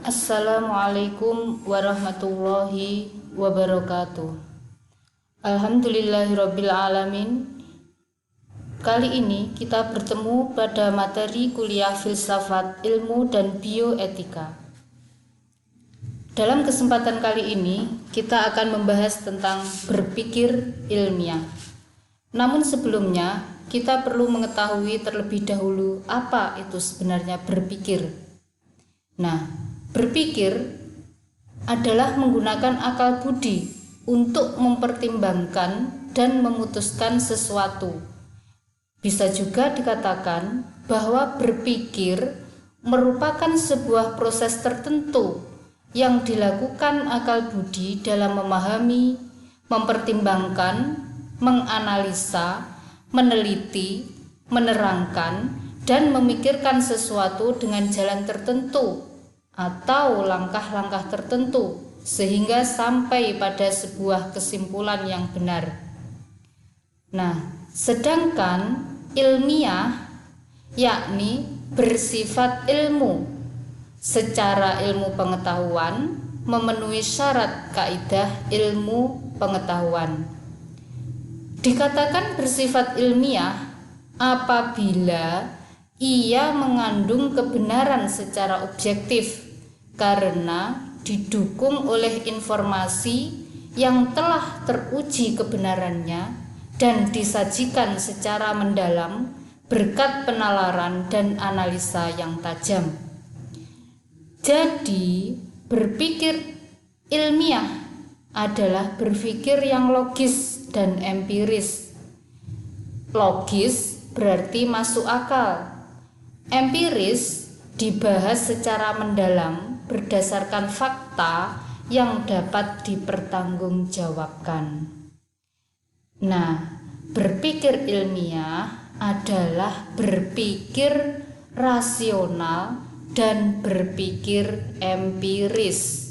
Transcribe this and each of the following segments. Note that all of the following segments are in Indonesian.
Assalamualaikum warahmatullahi wabarakatuh. Alhamdulillahirabbil alamin. Kali ini kita bertemu pada materi kuliah filsafat ilmu dan bioetika. Dalam kesempatan kali ini kita akan membahas tentang berpikir ilmiah. Namun sebelumnya kita perlu mengetahui terlebih dahulu apa itu sebenarnya berpikir. Nah, berpikir adalah menggunakan akal budi untuk mempertimbangkan dan memutuskan sesuatu. Bisa juga dikatakan bahwa berpikir merupakan sebuah proses tertentu yang dilakukan akal budi dalam memahami, mempertimbangkan, menganalisa, meneliti, menerangkan, dan memikirkan sesuatu dengan jalan tertentu atau langkah-langkah tertentu sehingga sampai pada sebuah kesimpulan yang benar. Nah, sedangkan ilmiah yakni bersifat ilmu secara ilmu pengetahuan, memenuhi syarat kaidah ilmu pengetahuan. Dikatakan bersifat ilmiah apabila ia mengandung kebenaran secara objektif karena didukung oleh informasi yang telah teruji kebenarannya dan disajikan secara mendalam berkat penalaran dan analisa yang tajam. Jadi, berpikir ilmiah adalah berpikir yang logis dan empiris. Logis berarti masuk akal. Empiris dibahas secara mendalam berdasarkan fakta yang dapat dipertanggungjawabkan. Nah, berpikir ilmiah adalah berpikir rasional dan berpikir empiris.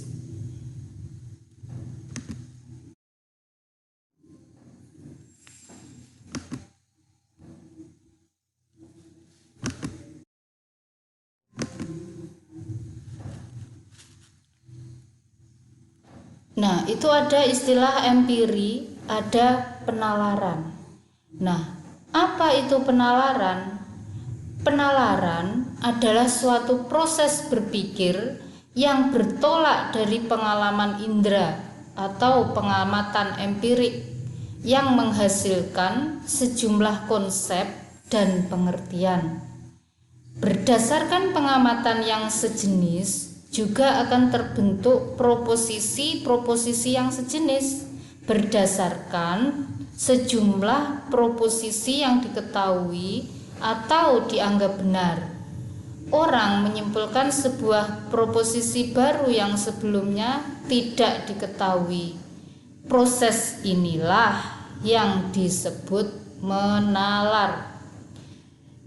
Nah, itu ada istilah empiri, ada penalaran. Nah, apa itu penalaran? Penalaran adalah suatu proses berpikir yang bertolak dari pengalaman indera atau pengamatan empirik yang menghasilkan sejumlah konsep dan pengertian. Berdasarkan pengamatan yang sejenis, juga akan terbentuk proposisi-proposisi yang sejenis berdasarkan sejumlah proposisi yang diketahui atau dianggap benar. Orang menyimpulkan sebuah proposisi baru yang sebelumnya tidak diketahui. Proses inilah yang disebut menalar.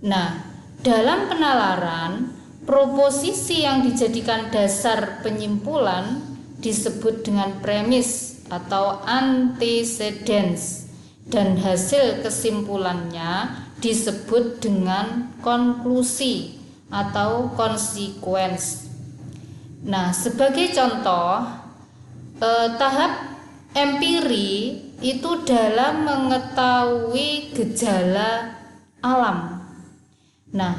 Nah, dalam penalaran, proposisi yang dijadikan dasar penyimpulan disebut dengan premis atau antecedents dan hasil kesimpulannya disebut dengan konklusi atau consequence. Nah, sebagai contoh, tahap empiri itu dalam mengetahui gejala alam. Nah,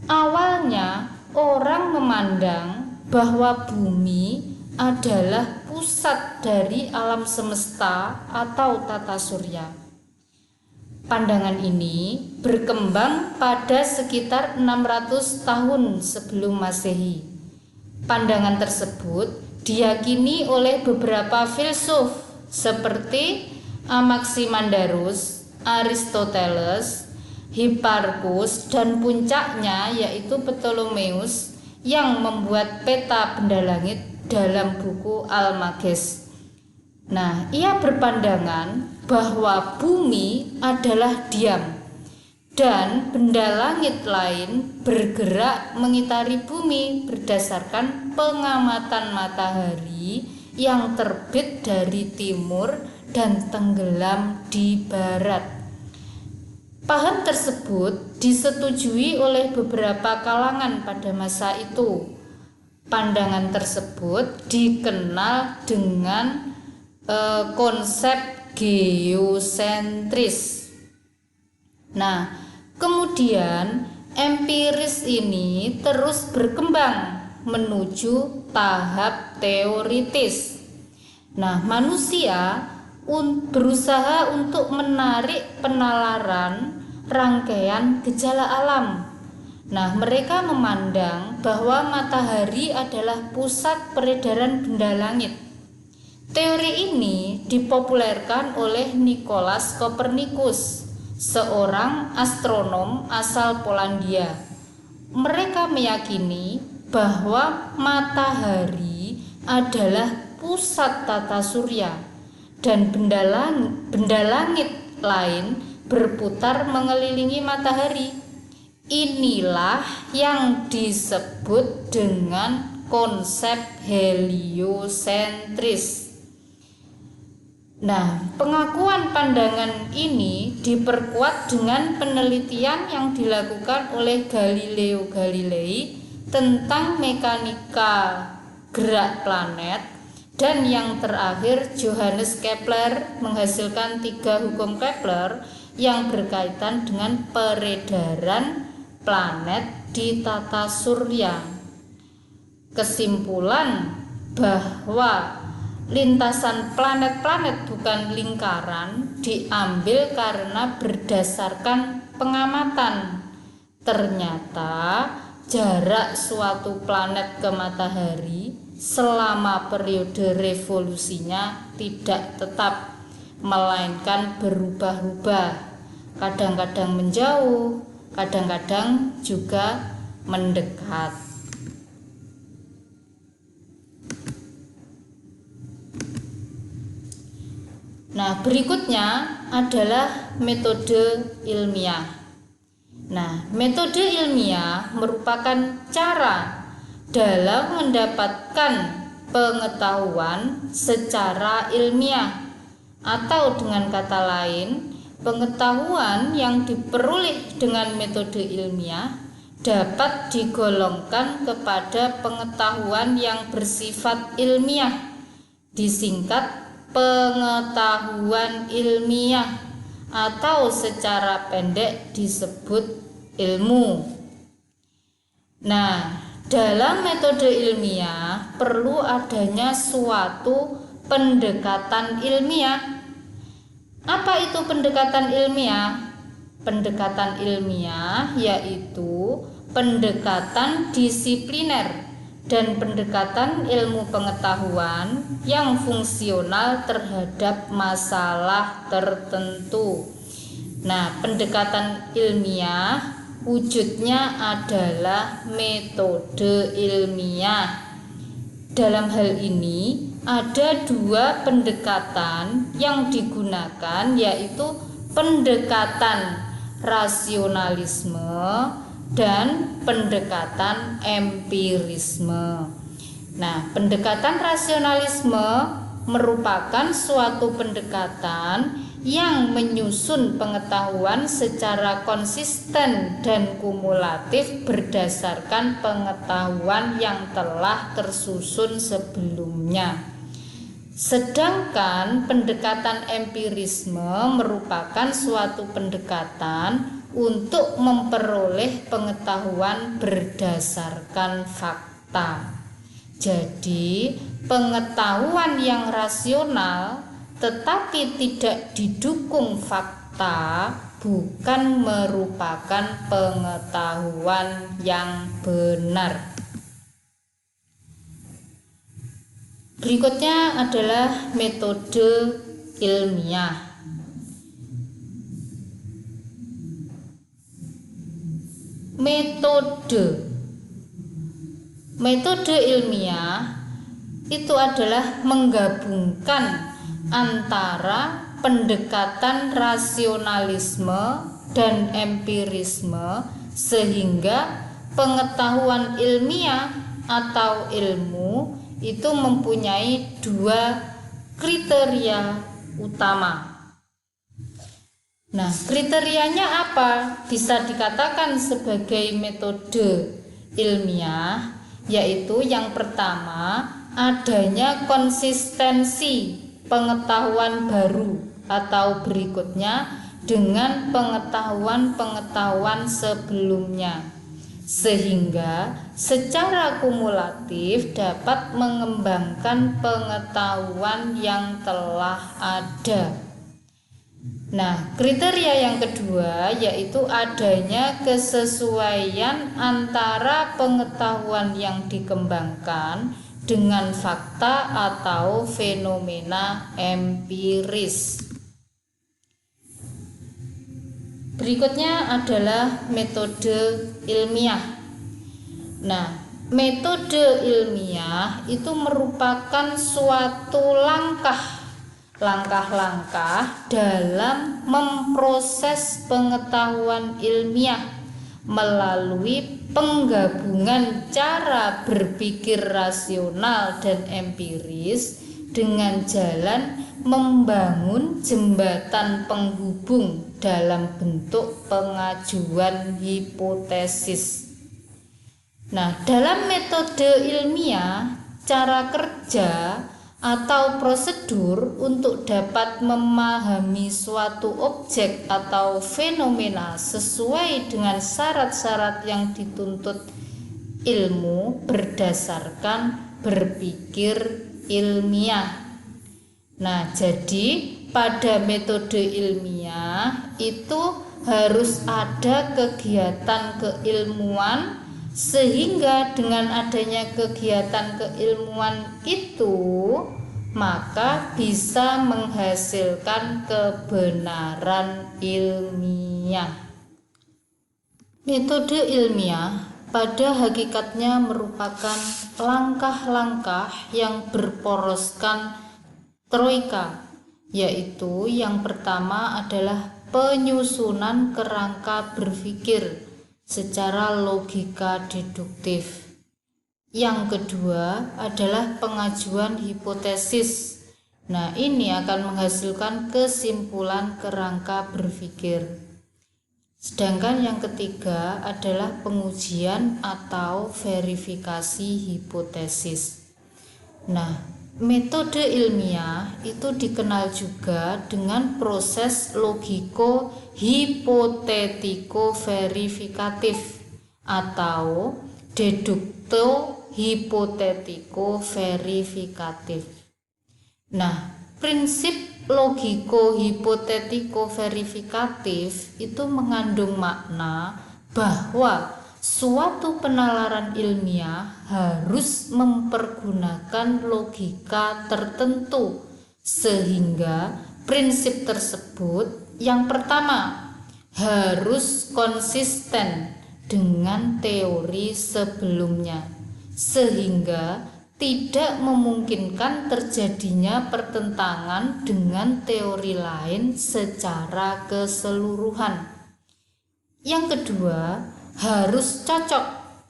awalnya orang memandang bahwa bumi adalah pusat dari alam semesta atau tata surya. Pandangan ini berkembang pada sekitar 600 tahun sebelum Masehi. Pandangan tersebut diyakini oleh beberapa filsuf seperti Anaximandarus, Aristoteles, Hipparchus, dan puncaknya yaitu Ptolemeus yang membuat peta benda langit dalam buku Almagest. Nah, ia berpandangan bahwa bumi adalah diam dan benda langit lain bergerak mengitari bumi berdasarkan pengamatan matahari yang terbit dari timur dan tenggelam di barat. Paham tersebut disetujui oleh beberapa kalangan pada masa itu. pandangan tersebut dikenal dengan konsep geosentris. Nah, kemudian empiris ini terus berkembang menuju tahap teoritis. Nah, manusia berusaha untuk menarik penalaran rangkaian gejala alam. Nah, mereka memandang bahwa matahari adalah pusat peredaran benda langit. Teori ini dipopulerkan oleh Nicolaus Copernicus, seorang astronom asal Polandia. Mereka meyakini bahwa matahari adalah pusat tata surya dan benda langit lain berputar mengelilingi matahari. Inilah yang disebut dengan konsep heliosentris. Nah, pengakuan pandangan ini diperkuat dengan penelitian yang dilakukan oleh Galileo Galilei tentang mekanika gerak planet, dan yang terakhir Johannes Kepler menghasilkan 3 hukum Kepler yang berkaitan dengan peredaran planet di tata surya. Kesimpulan bahwa lintasan planet-planet bukan lingkaran diambil karena berdasarkan pengamatan. Ternyata jarak suatu planet ke matahari selama periode revolusinya tidak tetap, melainkan berubah-ubah. Kadang-kadang menjauh, kadang-kadang juga mendekat. Nah, berikutnya adalah metode ilmiah. Nah, metode ilmiah merupakan cara dalam mendapatkan pengetahuan secara ilmiah, atau dengan kata lain, pengetahuan yang diperoleh dengan metode ilmiah dapat digolongkan kepada pengetahuan yang bersifat ilmiah, disingkat pengetahuan ilmiah, atau secara pendek disebut ilmu. Nah, dalam metode ilmiah perlu adanya suatu pendekatan ilmiah. Apa itu pendekatan ilmiah? Pendekatan ilmiah yaitu pendekatan disipliner dan pendekatan ilmu pengetahuan yang fungsional terhadap masalah tertentu. Nah, pendekatan ilmiah wujudnya adalah metode ilmiah. Dalam hal ini ada 2 pendekatan yang digunakan, yaitu pendekatan rasionalisme dan pendekatan empirisme. Nah, pendekatan rasionalisme merupakan suatu pendekatan yang menyusun pengetahuan secara konsisten dan kumulatif berdasarkan pengetahuan yang telah tersusun sebelumnya. Sedangkan pendekatan empirisme merupakan suatu pendekatan untuk memperoleh pengetahuan berdasarkan fakta. Jadi, pengetahuan yang rasional tetapi tidak didukung fakta bukan merupakan pengetahuan yang benar. Berikutnya adalah metode ilmiah. Metode ilmiah itu adalah menggabungkan antara pendekatan rasionalisme dan empirisme sehingga pengetahuan ilmiah atau ilmu itu mempunyai 2 kriteria utama. Nah, kriterianya apa? Bisa dikatakan sebagai metode ilmiah yaitu yang pertama adanya konsistensi pengetahuan baru atau berikutnya dengan pengetahuan-pengetahuan sebelumnya, sehingga secara kumulatif dapat mengembangkan pengetahuan yang telah ada. Nah, kriteria yang kedua yaitu adanya kesesuaian antara pengetahuan yang dikembangkan dengan fakta atau fenomena empiris. Berikutnya adalah metode ilmiah. Nah, metode ilmiah itu merupakan suatu langkah-langkah dalam memproses pengetahuan ilmiah melalui penggabungan cara berpikir rasional dan empiris dengan jalan membangun jembatan penghubung dalam bentuk pengajuan hipotesis. Nah, dalam metode ilmiah, cara kerja atau prosedur untuk dapat memahami suatu objek atau fenomena sesuai dengan syarat-syarat yang dituntut ilmu berdasarkan berpikir ilmiah. Nah, jadi pada metode ilmiah itu harus ada kegiatan keilmuan, sehingga dengan adanya kegiatan keilmuan itu maka bisa menghasilkan kebenaran ilmiah. Metode ilmiah pada hakikatnya merupakan langkah-langkah yang berporoskan troika, yaitu yang pertama adalah penyusunan kerangka berpikir secara logika deduktif. Yang kedua adalah pengajuan hipotesis. Nah, ini akan menghasilkan kesimpulan kerangka berpikir. Sedangkan yang ketiga adalah pengujian atau verifikasi hipotesis. Nah, metode ilmiah itu dikenal juga dengan proses logiko-hipotetiko-verifikatif atau dedukto-hipotetiko-verifikatif. Nah, prinsip logiko-hipotetiko-verifikatif itu mengandung makna bahwa suatu penalaran ilmiah harus mempergunakan logika tertentu, sehingga prinsip tersebut yang pertama harus konsisten dengan teori sebelumnya, sehingga tidak memungkinkan terjadinya pertentangan dengan teori lain secara keseluruhan. Yang kedua, harus cocok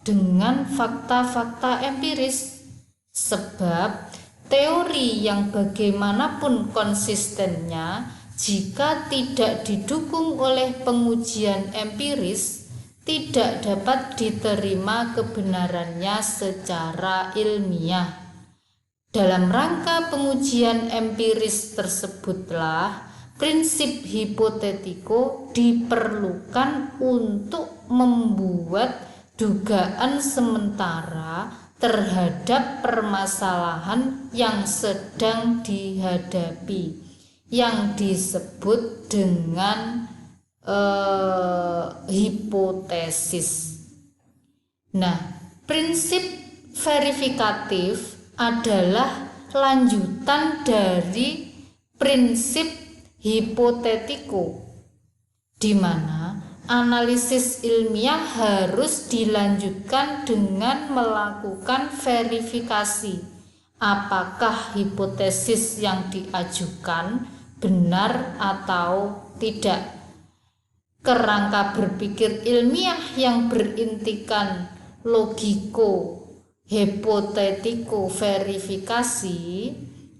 dengan fakta-fakta empiris, sebab teori yang bagaimanapun konsistennya jika tidak didukung oleh pengujian empiris tidak dapat diterima kebenarannya secara ilmiah. Dalam rangka pengujian empiris tersebutlah prinsip hipotetiko diperlukan untuk membuat dugaan sementara terhadap permasalahan yang sedang dihadapi, yang disebut dengan hipotesis. Nah, prinsip verifikatif adalah lanjutan dari prinsip hipotetiko, di mana analisis ilmiah harus dilanjutkan dengan melakukan verifikasi apakah hipotesis yang diajukan benar atau tidak. Kerangka berpikir ilmiah yang berintikan logiko hipotetiko verifikasi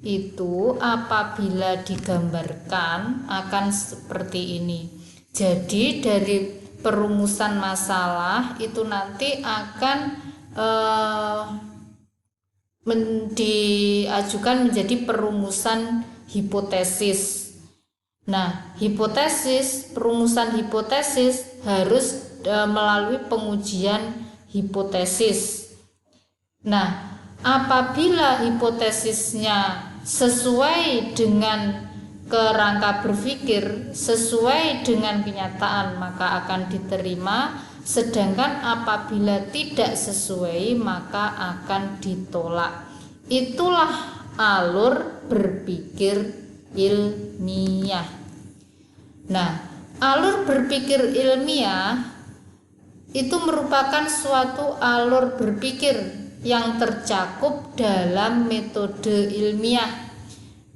itu apabila digambarkan akan seperti ini. Jadi dari perumusan masalah itu nanti akan diajukan menjadi perumusan hipotesis. Nah, perumusan hipotesis harus melalui pengujian hipotesis. Nah, apabila hipotesisnya sesuai dengan kerangka berpikir, sesuai dengan kenyataan, maka akan diterima. Sedangkan apabila tidak sesuai, maka akan ditolak. Itulah alur berpikir ilmiah. Nah, alur berpikir ilmiah itu merupakan suatu alur berpikir yang tercakup dalam metode ilmiah.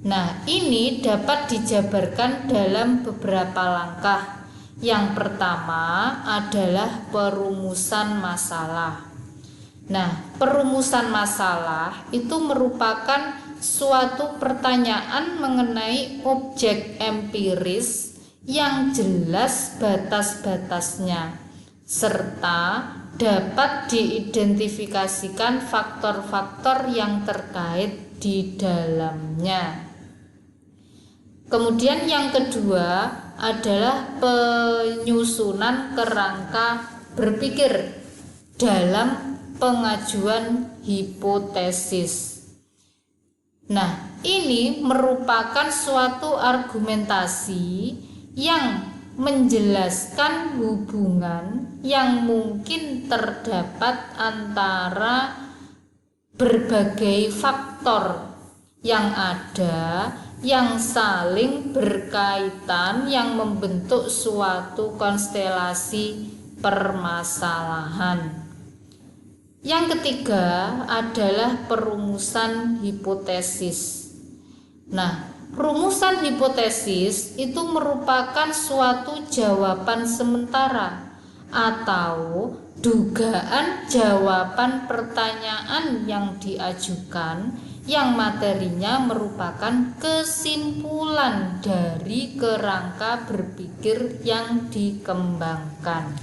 Nah, ini dapat dijabarkan dalam beberapa langkah. Yang pertama adalah perumusan masalah. Nah, perumusan masalah itu merupakan suatu pertanyaan mengenai objek empiris yang jelas batas-batasnya, serta dapat diidentifikasikan faktor-faktor yang terkait di dalamnya. Kemudian yang kedua adalah penyusunan kerangka berpikir dalam pengajuan hipotesis. Nah, ini merupakan suatu argumentasi yang menjelaskan hubungan yang mungkin terdapat antara berbagai faktor yang ada, yang saling berkaitan, yang membentuk suatu konstelasi permasalahan. Yang ketiga adalah perumusan hipotesis. Nah, rumusan hipotesis itu merupakan suatu jawaban sementara atau dugaan jawaban pertanyaan yang diajukan, yang materinya merupakan kesimpulan dari kerangka berpikir yang dikembangkan.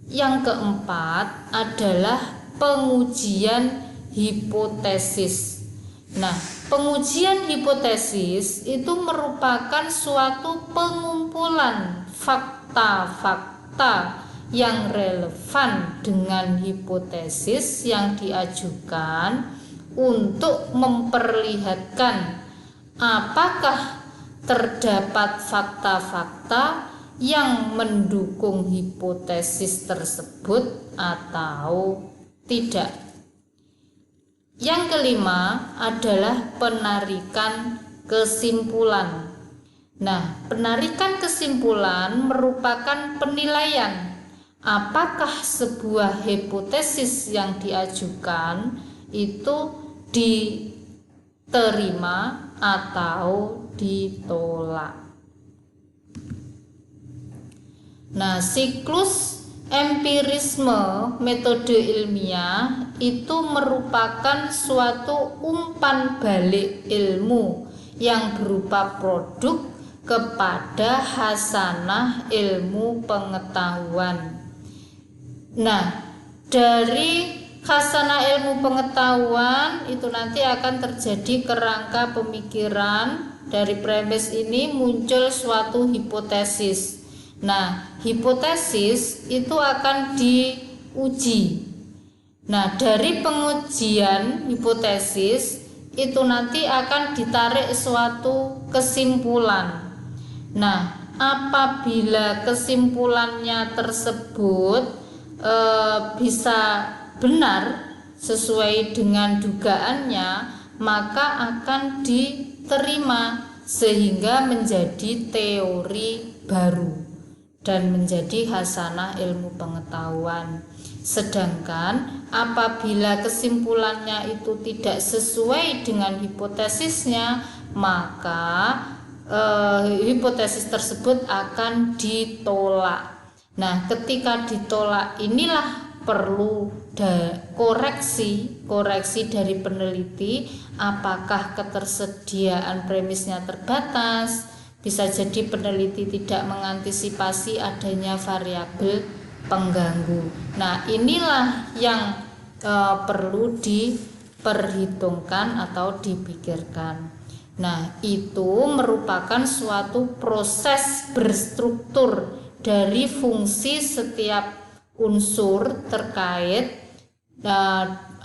Yang keempat adalah pengujian hipotesis. Nah, pengujian hipotesis itu merupakan suatu pengumpulan fakta-fakta yang relevan dengan hipotesis yang diajukan untuk memperlihatkan apakah terdapat fakta-fakta yang mendukung hipotesis tersebut atau tidak. Yang kelima adalah penarikan kesimpulan. Nah, penarikan kesimpulan merupakan penilaian apakah sebuah hipotesis yang diajukan itu diterima atau ditolak. Nah, siklus empirisme metode ilmiah itu merupakan suatu umpan balik ilmu yang berupa produk kepada hasanah ilmu pengetahuan. Nah, dari hasanah ilmu pengetahuan itu nanti akan terjadi kerangka pemikiran. Dari premis ini muncul suatu hipotesis. Nah, hipotesis itu akan diuji. Nah, dari pengujian hipotesis itu nanti akan ditarik suatu kesimpulan. Nah, apabila kesimpulannya tersebut bisa benar sesuai dengan dugaannya, maka akan diterima sehingga menjadi teori baru dan menjadi hasanah ilmu pengetahuan. Sedangkan apabila kesimpulannya itu tidak sesuai dengan hipotesisnya, maka hipotesis tersebut akan ditolak. Nah, ketika ditolak inilah perlu koreksi dari peneliti, apakah ketersediaan premisnya terbatas. Bisa jadi peneliti tidak mengantisipasi adanya variabel pengganggu. Nah, inilah yang perlu diperhitungkan atau dipikirkan. Nah, itu merupakan suatu proses berstruktur dari fungsi setiap unsur terkait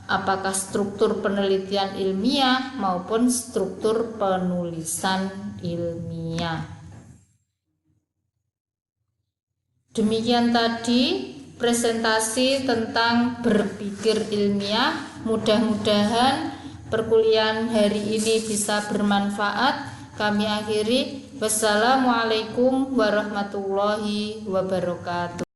apakah struktur penelitian ilmiah maupun struktur penulisan ilmiah. Demikian tadi presentasi tentang berpikir ilmiah. Mudah-mudahan perkuliahan hari ini bisa bermanfaat. Kami akhiri. Wassalamualaikum warahmatullahi wabarakatuh.